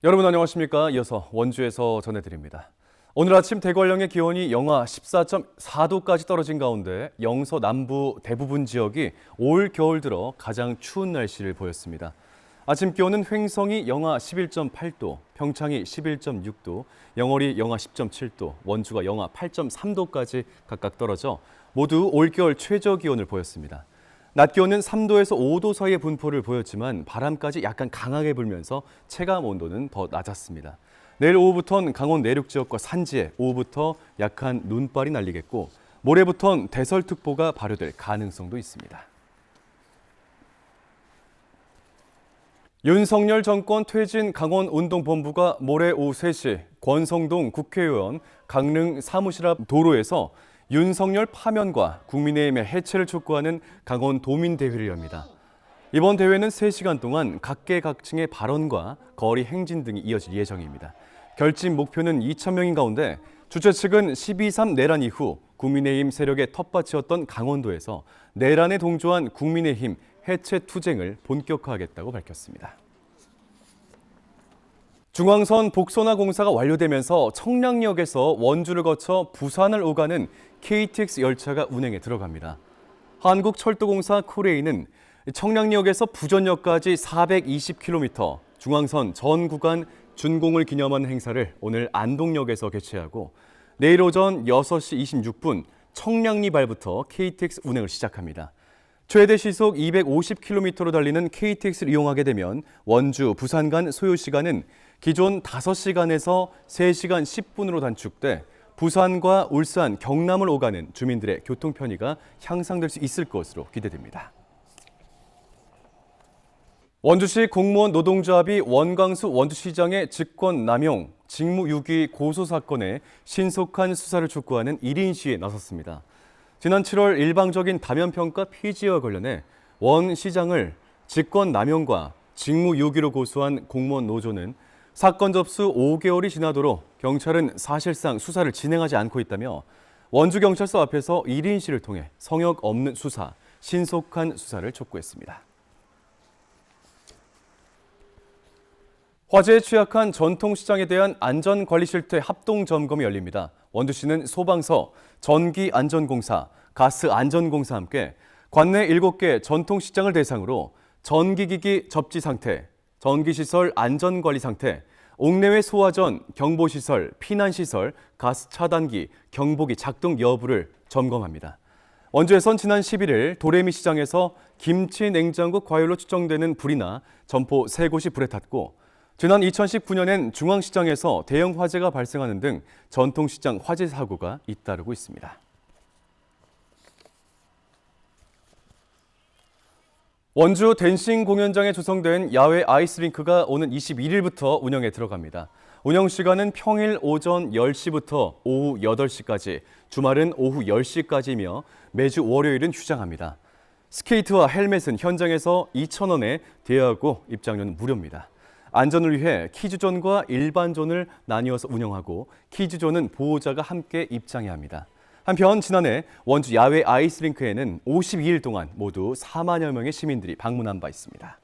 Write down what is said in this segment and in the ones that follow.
여러분 안녕하십니까? 이어서 원주에서 전해드립니다. 오늘 아침 대관령의 기온이 영하 14.4도까지 떨어진 가운데 영서 남부 대부분 지역이 올 겨울 들어 가장 추운 날씨를 보였습니다. 아침 기온은 횡성이 영하 11.8도, 평창이 11.6도, 영월이 영하 10.7도, 원주가 영하 8.3도까지 각각 떨어져 모두 올겨울 최저 기온을 보였습니다. 낮 기온은 3도에서 5도 사이의 분포를 보였지만 바람까지 약간 강하게 불면서 체감 온도는 더 낮았습니다. 내일 오후부터는 강원 내륙 지역과 산지에 오후부터 약한 눈발이 날리겠고 모레부터는 대설특보가 발효될 가능성도 있습니다. 윤석열 정권 퇴진 강원운동본부가 모레 오후 3시 권성동 국회의원 강릉 사무실 앞 도로에서 윤석열 파면과 국민의힘의 해체를 촉구하는 강원도민대회를 엽니다. 이번 대회는 3시간 동안 각계각층의 발언과 거리 행진 등이 이어질 예정입니다. 결집 목표는 2,000명인 가운데 주최 측은 12.3 내란 이후 국민의힘 세력의 텃밭이었던 강원도에서 내란에 동조한 국민의힘 해체 투쟁을 본격화하겠다고 밝혔습니다. 중앙선 복선화 공사가 완료되면서 청량역에서 원주를 거쳐 부산을 오가는 KTX 열차가 운행에 들어갑니다. 한국철도공사 코레일은 청량역에서 부전역까지 420km, 중앙선 전 구간 준공을 기념하는 행사를 오늘 안동역에서 개최하고 내일 오전 6시 26분 청량리발부터 KTX 운행을 시작합니다. 최대 시속 250km로 달리는 KTX를 이용하게 되면 원주, 부산 간 소요 시간은 기존 5시간에서 3시간 10분으로 단축돼 부산과 울산, 경남을 오가는 주민들의 교통 편의가 향상될 수 있을 것으로 기대됩니다. 원주시 공무원 노동조합이 원광수 원주시장의 직권 남용, 직무유기 고소 사건에 신속한 수사를 촉구하는 1인 시위에 나섰습니다. 지난 7월 일방적인 다면평가 피지와 관련해 원 시장을 직권 남용과 직무유기로 고소한 공무원 노조는 사건 접수 5개월이 지나도록 경찰은 사실상 수사를 진행하지 않고 있다며 원주경찰서 앞에서 1인 시를 통해 성역 없는 수사, 신속한 수사를 촉구했습니다. 화재에 취약한 전통시장에 대한 안전관리실태 합동점검이 열립니다. 원주시는 소방서, 전기안전공사, 가스안전공사와 함께 관내 7개 전통시장을 대상으로 전기기기 접지 상태, 전기시설 안전관리 상태, 옥내외 소화전, 경보시설, 피난시설, 가스 차단기, 경보기 작동 여부를 점검합니다. 원주에선 지난 11일 도래미 시장에서 김치 냉장고 과열로 추정되는 불이나 점포 3곳이 불에 탔고 지난 2019년엔 중앙시장에서 대형 화재가 발생하는 등 전통시장 화재 사고가 잇따르고 있습니다. 원주 댄싱 공연장에 조성된 야외 아이스링크가 오는 21일부터 운영에 들어갑니다. 운영 시간은 평일 오전 10시부터 오후 8시까지, 주말은 오후 10시까지이며 매주 월요일은 휴장합니다. 스케이트와 헬멧은 현장에서 2,000원에 대여하고 입장료는 무료입니다. 안전을 위해 키즈존과 일반존을 나뉘어서 운영하고 키즈존은 보호자가 함께 입장해야 합니다. 한편 지난해 원주 야외 아이스링크에는 52일 동안 모두 4만여 명의 시민들이 방문한 바 있습니다.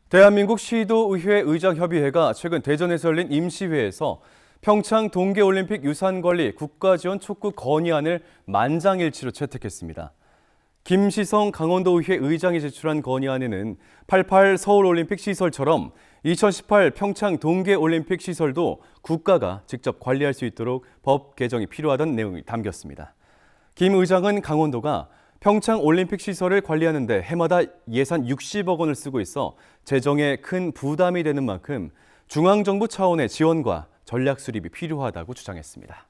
대한민국 시도의회 의장협의회가 최근 대전에서 열린 임시회에서 평창 동계올림픽 유산관리 국가지원 촉구 건의안을 만장일치로 채택했습니다. 김시성 강원도의회 의장이 제출한 건의안에는 88 서울올림픽 시설처럼 2018 평창 동계올림픽 시설도 국가가 직접 관리할 수 있도록 법 개정이 필요하다는 내용이 담겼습니다. 김 의장은 강원도가 평창 올림픽 시설을 관리하는 데 해마다 예산 60억 원을 쓰고 있어 재정에 큰 부담이 되는 만큼 중앙정부 차원의 지원과 전략 수립이 필요하다고 주장했습니다.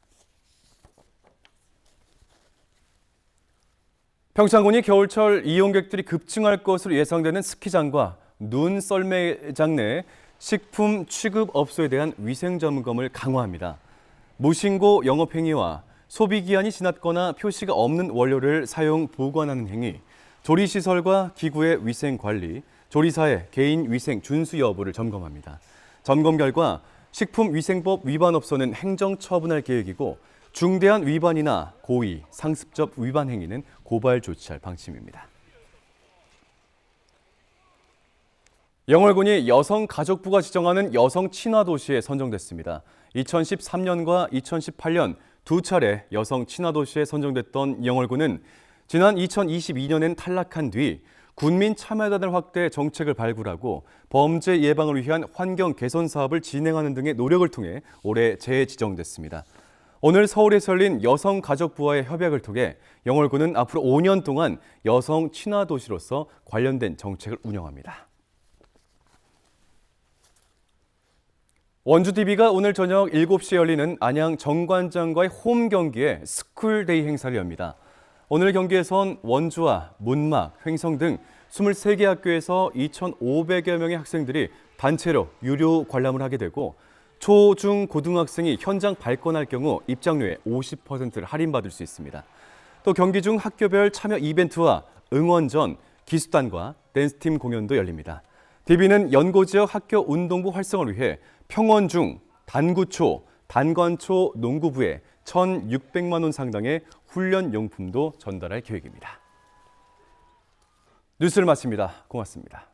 평창군이 겨울철 이용객들이 급증할 것으로 예상되는 스키장과 눈 썰매장 내 식품 취급업소에 대한 위생 점검을 강화합니다. 무신고 영업행위와 소비기한이 지났거나 표시가 없는 원료를 사용 보관하는 행위, 조리시설과 기구의 위생관리, 조리사의 개인 위생 준수 여부를 점검합니다. 점검 결과 식품위생법 위반 업소는 행정처분할 계획이고 중대한 위반이나 고의, 상습적 위반 행위는 고발 조치할 방침입니다. 영월군이 여성가족부가 지정하는 여성 친화 도시에 선정됐습니다. 2013년과 2018년 두 차례 여성 친화 도시에 선정됐던 영월군은 지난 2022년엔 탈락한 뒤 군민 참여단을 확대 정책을 발굴하고 범죄 예방을 위한 환경 개선 사업을 진행하는 등의 노력을 통해 올해 재지정됐습니다. 오늘 서울에서 열린 여성가족부와의 협약을 통해 영월군은 앞으로 5년 동안 여성 친화 도시로서 관련된 정책을 운영합니다. 원주DB가 오늘 저녁 7시에 열리는 안양 정관장과의 홈 경기에 스쿨데이 행사를 엽니다. 오늘 경기에선 원주와 문막, 횡성 등 23개 학교에서 2,500여 명의 학생들이 단체로 유료 관람을 하게 되고 초, 중, 고등학생이 현장 발권할 경우 입장료의 50%를 할인받을 수 있습니다. 또 경기 중 학교별 참여 이벤트와 응원전, 기수단과 댄스팀 공연도 열립니다. DB는 연고 지역 학교 운동부 활성화를 위해 평원중, 단구초, 단관초 농구부에 1,600만 원 상당의 훈련 용품도 전달할 계획입니다. 뉴스를 마칩니다. 고맙습니다.